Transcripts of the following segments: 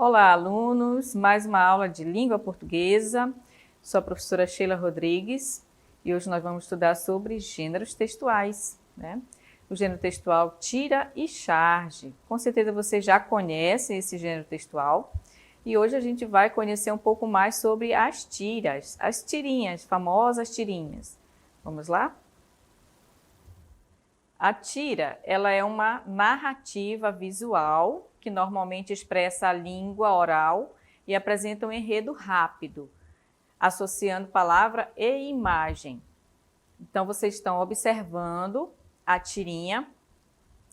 Olá, alunos! Mais uma aula de língua portuguesa. Sou a professora Sheila Rodrigues e hoje nós vamos estudar sobre gêneros textuais, né? O gênero textual tira e charge. Com certeza você já conhece esse gênero textual e hoje a gente vai conhecer um pouco mais sobre as tiras, as tirinhas, famosas tirinhas. Vamos lá? A tira, ela é uma narrativa visual que normalmente expressa a língua oral e apresenta um enredo rápido, associando palavra e imagem. Então, vocês estão observando a tirinha.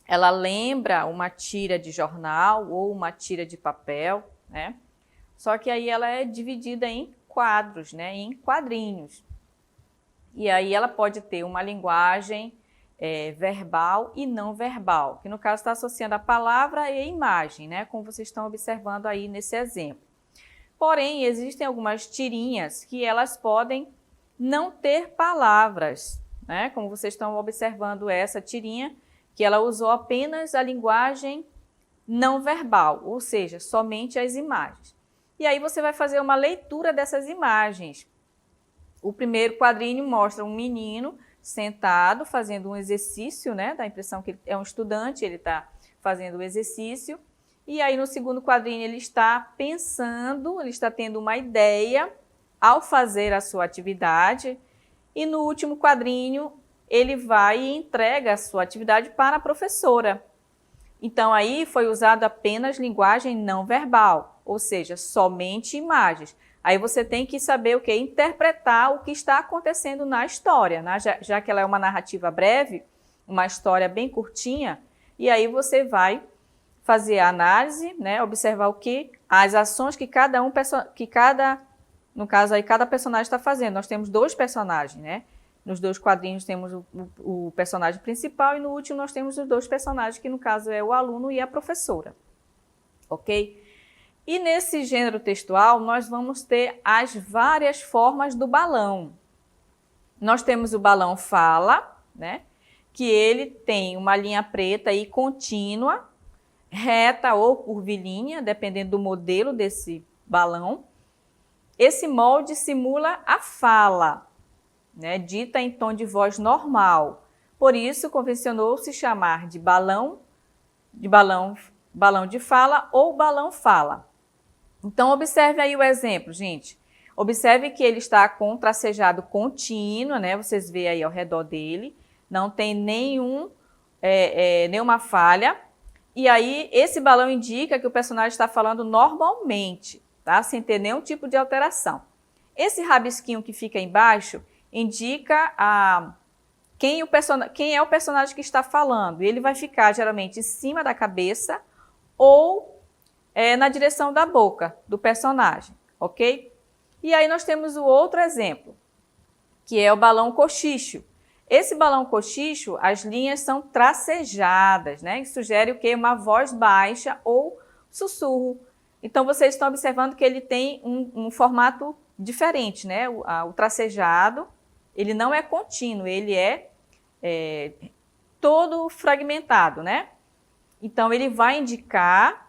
Ela lembra uma tira de jornal ou uma tira de papel, né? Só que aí ela é dividida em quadros, né? Em quadrinhos. E aí ela pode ter uma linguagem verbal e não verbal, que no caso está associando a palavra e a imagem, né? Como vocês estão observando aí nesse exemplo. Porém, existem algumas tirinhas que elas podem não ter palavras, né? Como vocês estão observando essa tirinha, que ela usou apenas a linguagem não verbal, ou seja, somente as imagens. E aí você vai fazer uma leitura dessas imagens. O primeiro quadrinho mostra um menino sentado, fazendo um exercício, né? Dá a impressão que ele é um estudante, ele está fazendo o exercício. E aí no segundo quadrinho ele está pensando, ele está tendo uma ideia ao fazer a sua atividade. E no último quadrinho ele vai e entrega a sua atividade para a professora. Então aí foi usado apenas linguagem não verbal, ou seja, somente imagens. Aí você tem que saber o que? Interpretar o que está acontecendo na história, né? Já que ela é uma narrativa breve, uma história bem curtinha, e aí você vai fazer a análise, né? Observar o que? As ações que no caso aí, cada personagem está fazendo. Nós temos dois personagens, né? Nos dois quadrinhos temos o personagem principal e no último nós temos os dois personagens, que no caso é o aluno e a professora, ok? E nesse gênero textual, nós vamos ter as várias formas do balão. Nós temos o balão fala, né? Que ele tem uma linha preta e contínua, reta ou curvilínea, dependendo do modelo desse balão. Esse molde simula a fala, né? Dita em tom de voz normal. Por isso, convencionou-se chamar de balão de fala ou balão fala. Então, observe aí o exemplo, gente. Observe que ele está com tracejado contínuo, né? Vocês veem aí ao redor dele. Não tem nenhuma falha. E aí, esse balão indica que o personagem está falando normalmente, tá? Sem ter nenhum tipo de alteração. Esse rabisquinho que fica embaixo indica quem é o personagem que está falando. Ele vai ficar, geralmente, em cima da cabeça ou na direção da boca do personagem, ok? E aí nós temos o outro exemplo, que é o balão cochicho. Esse balão cochicho, as linhas são tracejadas, né? Que sugere o quê? Uma voz baixa ou sussurro. Então, vocês estão observando que ele tem um formato diferente, né? O tracejado, ele não é contínuo, ele é todo fragmentado, né? Então, ele vai indicar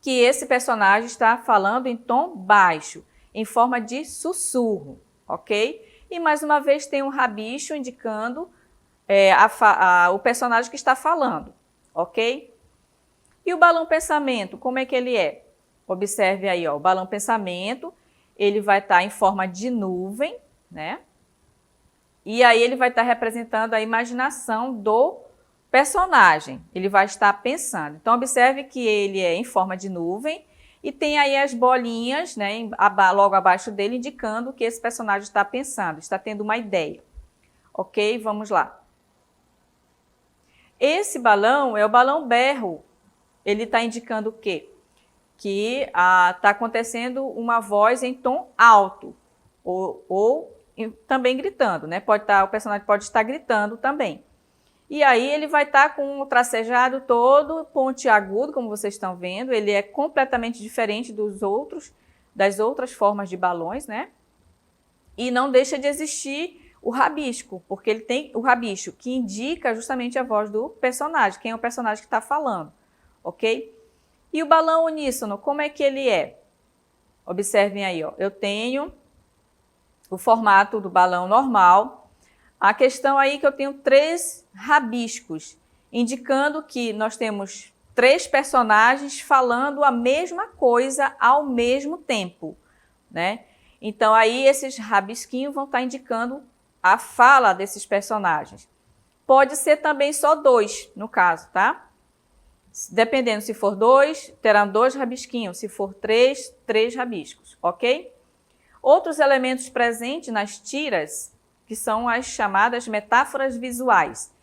que esse personagem está falando em tom baixo, em forma de sussurro, ok? E mais uma vez tem um rabicho indicando o personagem que está falando, ok? E o balão pensamento, como é que ele é? Observe aí, ó, o balão pensamento, ele vai estar em forma de nuvem, né? E aí ele vai estar representando a imaginação do personagem, ele vai estar pensando. Então, observe que ele é em forma de nuvem e tem aí as bolinhas, né, logo abaixo dele, indicando que esse personagem está pensando, está tendo uma ideia. Ok? Vamos lá. Esse balão é o balão berro. Ele está indicando o quê? Que está acontecendo uma voz em tom alto ou também gritando, né? O personagem pode estar gritando também. E aí ele vai estar com o tracejado todo pontiagudo, como vocês estão vendo. Ele é completamente diferente das outras formas de balões, né? E não deixa de existir o rabisco, porque ele tem o rabicho, que indica justamente a voz do personagem, quem é o personagem que está falando, ok? E o balão uníssono, como é que ele é? Observem aí, ó, eu tenho o formato do balão normal. A questão aí é que eu tenho 3 rabiscos, indicando que nós temos 3 personagens falando a mesma coisa ao mesmo tempo, né? Então aí esses rabisquinhos vão estar indicando a fala desses personagens. Pode ser também só 2, no caso, tá? Dependendo, se for 2, terão 2 rabisquinhos. Se for 3, 3 rabiscos, ok? Outros elementos presentes nas tiras, que são as chamadas metáforas visuais,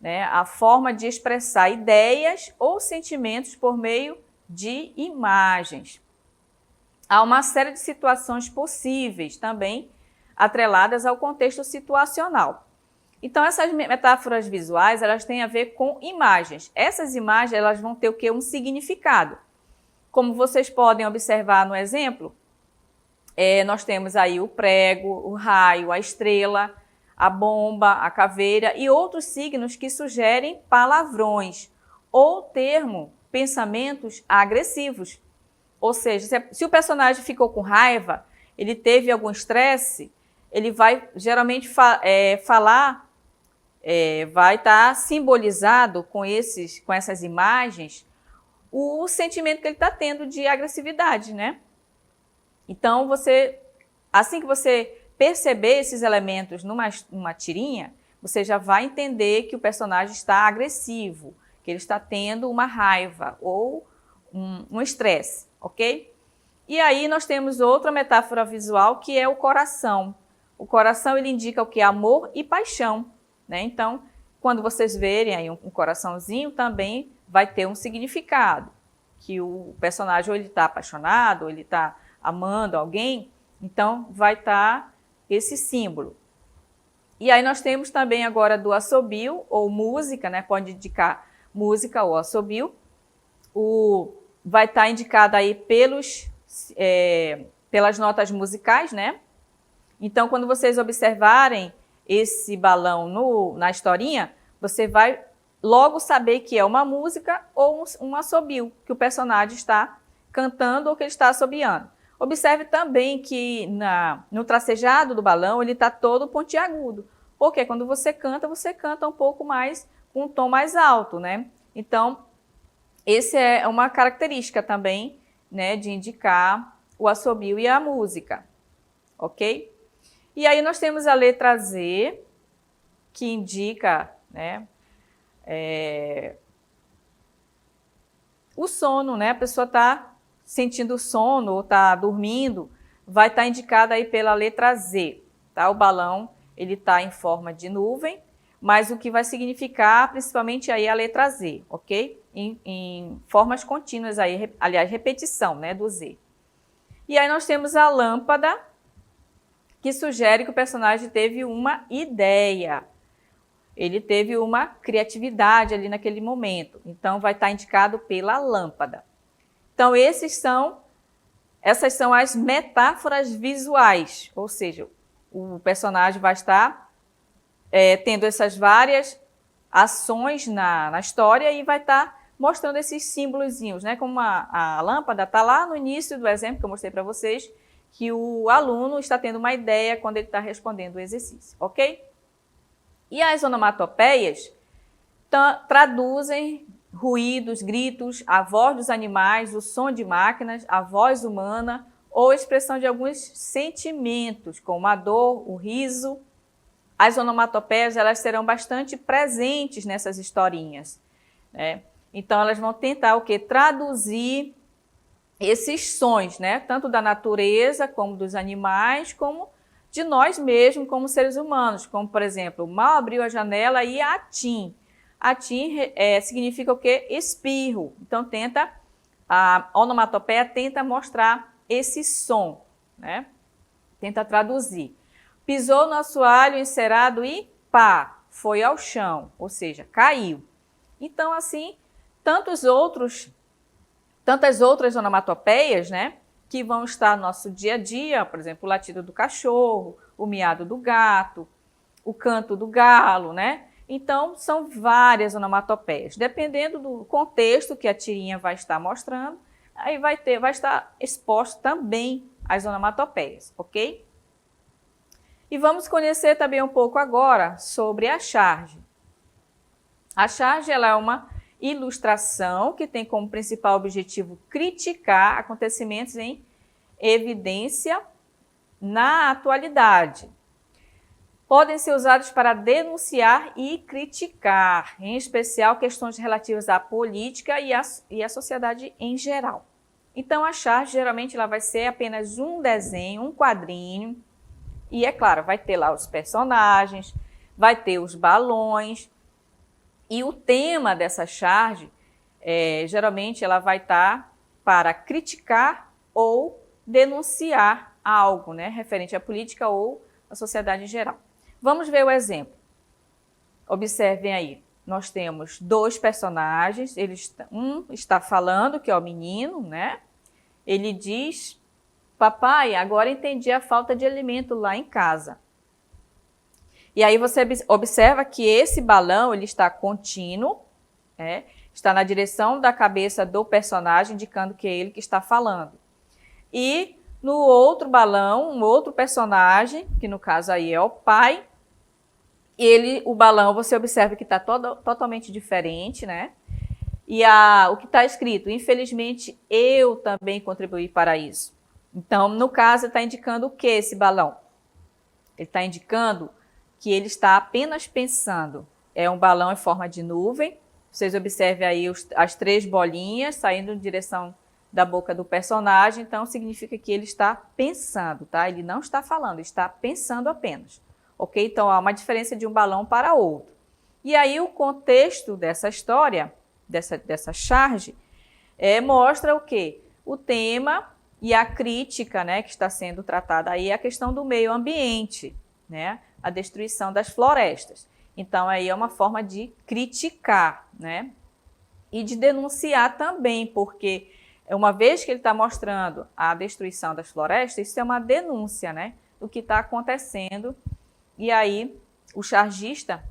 né? A forma de expressar ideias ou sentimentos por meio de imagens. Há uma série de situações possíveis também atreladas ao contexto situacional. Então, essas metáforas visuais, elas têm a ver com imagens. Essas imagens, elas vão ter o quê? Um significado. Como vocês podem observar no exemplo, nós temos aí o prego, o raio, a estrela, a bomba, a caveira e outros signos que sugerem palavrões ou termo pensamentos agressivos. Ou seja, se o personagem ficou com raiva, ele teve algum estresse, ele vai geralmente falar, vai estar simbolizado com essas imagens o sentimento que ele está tendo de agressividade, né? Então, assim que você perceber esses elementos numa tirinha, você já vai entender que o personagem está agressivo, que ele está tendo uma raiva ou um estresse, ok? E aí nós temos outra metáfora visual que é o coração. O coração ele indica o que? Amor e paixão, né? Então, quando vocês verem aí um coraçãozinho, também vai ter um significado, que o personagem ou ele está apaixonado, ou ele está amando alguém, então vai estar esse símbolo. E aí nós temos também agora do assobio ou música, né? Pode indicar música ou assobio. Vai estar indicado aí pelas notas musicais, né? Então, quando vocês observarem esse balão na historinha, você vai logo saber que é uma música ou um assobio, que o personagem está cantando ou que ele está assobiando. Observe também que no tracejado do balão ele está todo pontiagudo, porque quando você canta um pouco mais, com um tom mais alto, né? Então, essa é uma característica também, né, de indicar o assobio e a música, ok? E aí nós temos a letra Z, que indica, né, o sono, né? A pessoa está sentindo sono ou está dormindo, vai estar indicada aí pela letra Z, tá? O balão, ele está em forma de nuvem, mas o que vai significar principalmente aí a letra Z, ok? Em formas contínuas aí, aliás, repetição, né, do Z. E aí nós temos a lâmpada, que sugere que o personagem teve uma ideia. Ele teve uma criatividade ali naquele momento. Então, vai estar indicado pela lâmpada. Então, essas são as metáforas visuais, ou seja, o personagem vai estar tendo essas várias ações na história e vai estar mostrando esses símbolozinhos, né? Como a lâmpada está lá no início do exemplo que eu mostrei para vocês, que o aluno está tendo uma ideia quando ele está respondendo o exercício, ok? E as onomatopeias traduzem ruídos, gritos, a voz dos animais, o som de máquinas, a voz humana ou expressão de alguns sentimentos, como a dor, o riso. As onomatopeias, elas serão bastante presentes nessas historinhas, né? Então, elas vão tentar o quê? Traduzir esses sons, né? Tanto da natureza, como dos animais, como de nós mesmos, como seres humanos. Como, por exemplo, mal abriu a janela e atim. Atim significa o quê? Espirro. Então, a onomatopeia tenta mostrar esse som, né? Tenta traduzir. Pisou no assoalho encerado e pá, foi ao chão, ou seja, caiu. Então, assim, tantas outras onomatopeias, né, que vão estar no nosso dia a dia, por exemplo, o latido do cachorro, o miado do gato, o canto do galo, né? Então, são várias onomatopeias. Dependendo do contexto que a tirinha vai estar mostrando, aí vai estar exposto também as onomatopeias, ok? E vamos conhecer também um pouco agora sobre a charge. A charge ela é uma ilustração que tem como principal objetivo criticar acontecimentos em evidência na atualidade. Podem ser usados para denunciar e criticar, em especial questões relativas à política e à sociedade em geral. Então, a charge geralmente ela vai ser apenas um desenho, um quadrinho, e é claro, vai ter lá os personagens, vai ter os balões, e o tema dessa charge, geralmente ela vai estar para criticar ou denunciar algo, né, referente à política ou à sociedade em geral. Vamos ver o exemplo. Observem aí, nós temos dois personagens, um está falando, que é o menino, né? Ele diz, papai, agora entendi a falta de alimento lá em casa. E aí você observa que esse balão, ele está contínuo, está na direção da cabeça do personagem, indicando que é ele que está falando. E no outro balão, um outro personagem, que no caso aí é o pai, o balão, você observa que está totalmente diferente, né? E o que está escrito, infelizmente, eu também contribuí para isso. Então, no caso, está indicando o que esse balão? Ele está indicando que ele está apenas pensando. É um balão em forma de nuvem. Vocês observem aí as três bolinhas saindo em direção da boca do personagem. Então, significa que ele está pensando, tá? Ele não está falando, está pensando apenas. Ok? Então, há uma diferença de um balão para outro. E aí, o contexto dessa história, dessa charge, mostra o quê? O tema e a crítica, né, que está sendo tratada aí, é a questão do meio ambiente, né? A destruição das florestas. Então, aí é uma forma de criticar, né? E de denunciar também, porque uma vez que ele está mostrando a destruição das florestas, isso é uma denúncia, né? Do que está acontecendo. E aí, o chargista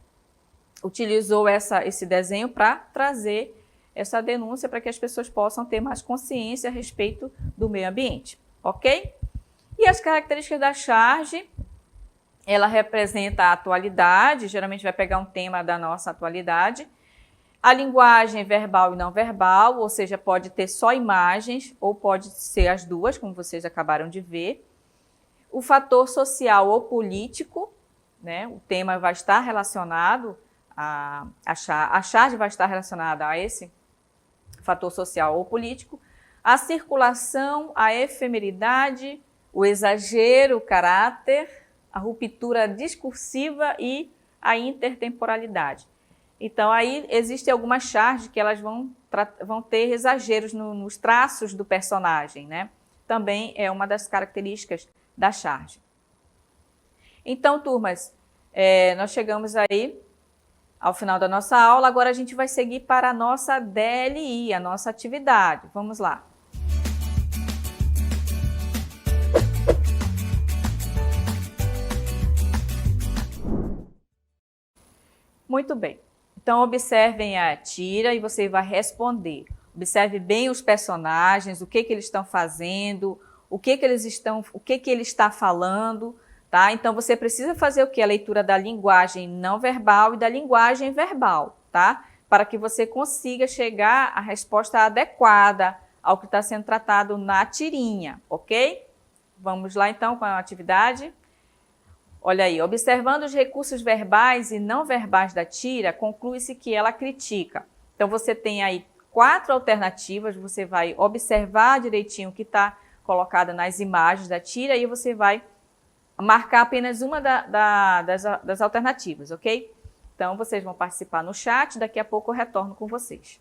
utilizou esse desenho para trazer essa denúncia para que as pessoas possam ter mais consciência a respeito do meio ambiente, ok? E as características da charge, ela representa a atualidade, geralmente vai pegar um tema da nossa atualidade, a linguagem verbal e não verbal, ou seja, pode ter só imagens ou pode ser as duas, como vocês acabaram de ver. O fator social ou político, né? O tema vai estar relacionado, a charge vai estar relacionada a esse fator social ou político, a circulação, a efemeridade, o exagero, o caráter, a ruptura discursiva e a intertemporalidade. Então, aí existem algumas charges que elas vão ter exageros nos traços do personagem, né? Também é uma das características da charge. Então, turmas, nós chegamos aí ao final da nossa aula. Agora a gente vai seguir para a nossa DLI, a nossa atividade. Vamos lá. Muito bem. Então, observem a tira e você vai responder. Observe bem os personagens, o que eles estão fazendo, o que ele está falando. Tá? Então, você precisa fazer o quê? A leitura da linguagem não verbal e da linguagem verbal, tá? Para que você consiga chegar à resposta adequada ao que está sendo tratado na tirinha, ok? Vamos lá, então, com a atividade. Olha aí, observando os recursos verbais e não verbais da tira, conclui-se que ela critica. Então, você tem aí 4 alternativas, você vai observar direitinho o que está colocado nas imagens da tira e você vai marcar apenas uma das alternativas, ok? Então, vocês vão participar no chat, daqui a pouco eu retorno com vocês.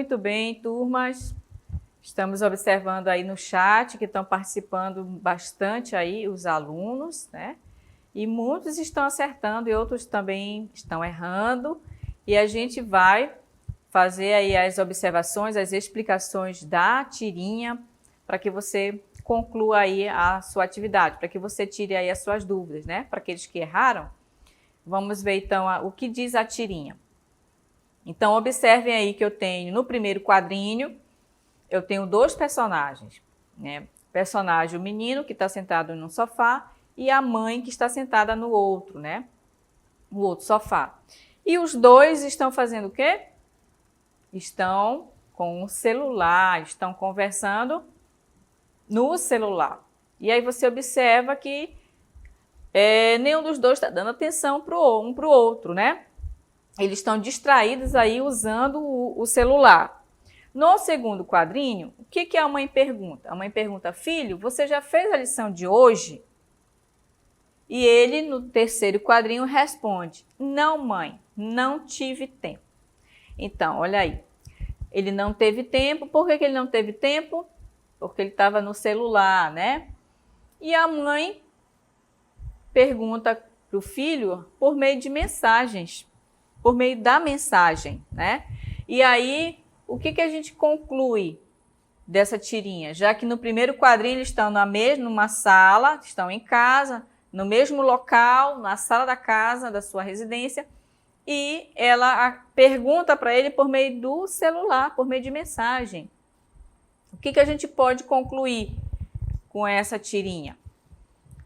Muito bem, turmas. Estamos observando aí no chat que estão participando bastante aí os alunos, né? E muitos estão acertando e outros também estão errando. E a gente vai fazer aí as observações, as explicações da tirinha para que você conclua aí a sua atividade, para que você tire aí as suas dúvidas, né? Para aqueles que erraram, vamos ver então o que diz a tirinha. Então, observem aí que eu tenho no primeiro quadrinho, eu tenho 2 personagens, né? Personagem, o menino que está sentado num sofá e a mãe que está sentada no outro, né? No outro sofá. E os 2 estão fazendo o quê? Estão com o celular, estão conversando no celular. E aí você observa que nenhum dos 2 está dando atenção um para o outro, né? Eles estão distraídos aí usando o celular. No segundo quadrinho, o que a mãe pergunta? A mãe pergunta, filho, você já fez a lição de hoje? E ele, no terceiro quadrinho, responde, não, mãe, não tive tempo. Então, olha aí, ele não teve tempo. Por que ele não teve tempo? Porque ele estava no celular, né? E a mãe pergunta para o filho por meio de mensagens, por meio da mensagem, né? E aí, o que a gente conclui dessa tirinha? Já que no primeiro quadrinho eles estão numa sala, estão em casa, no mesmo local, na sala da casa, da sua residência, e ela pergunta para ele por meio do celular, por meio de mensagem. O que a gente pode concluir com essa tirinha?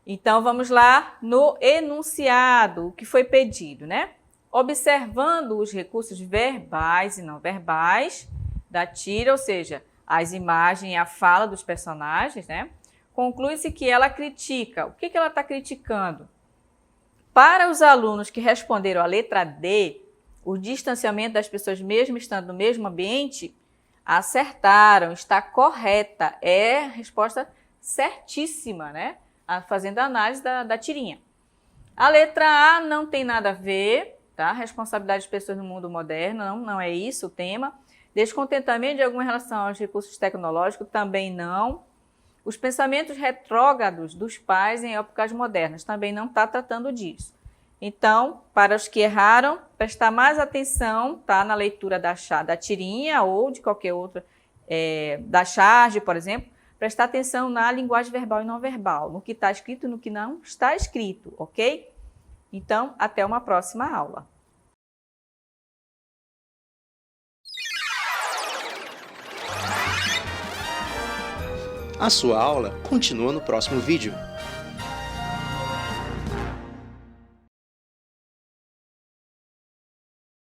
Então, vamos lá no enunciado, o que foi pedido, né? Observando os recursos verbais e não verbais da tira, ou seja, as imagens e a fala dos personagens, né? Conclui-se que ela critica. O que ela está criticando? Para os alunos que responderam a letra D, o distanciamento das pessoas, mesmo estando no mesmo ambiente, acertaram, está correta. É a resposta certíssima, né? Fazendo a análise da tirinha. A letra A não tem nada a ver, tá? Responsabilidade das pessoas no mundo moderno, não é isso o tema. Descontentamento de alguma relação aos recursos tecnológicos, também não. Os pensamentos retrógrados dos pais em épocas modernas, também não está tratando disso. Então, para os que erraram, prestar mais atenção, tá, na leitura da tirinha ou de qualquer outra, da charge, por exemplo, prestar atenção na linguagem verbal e não verbal, no que está escrito e no que não está escrito, ok? Então, até uma próxima aula. A sua aula continua no próximo vídeo.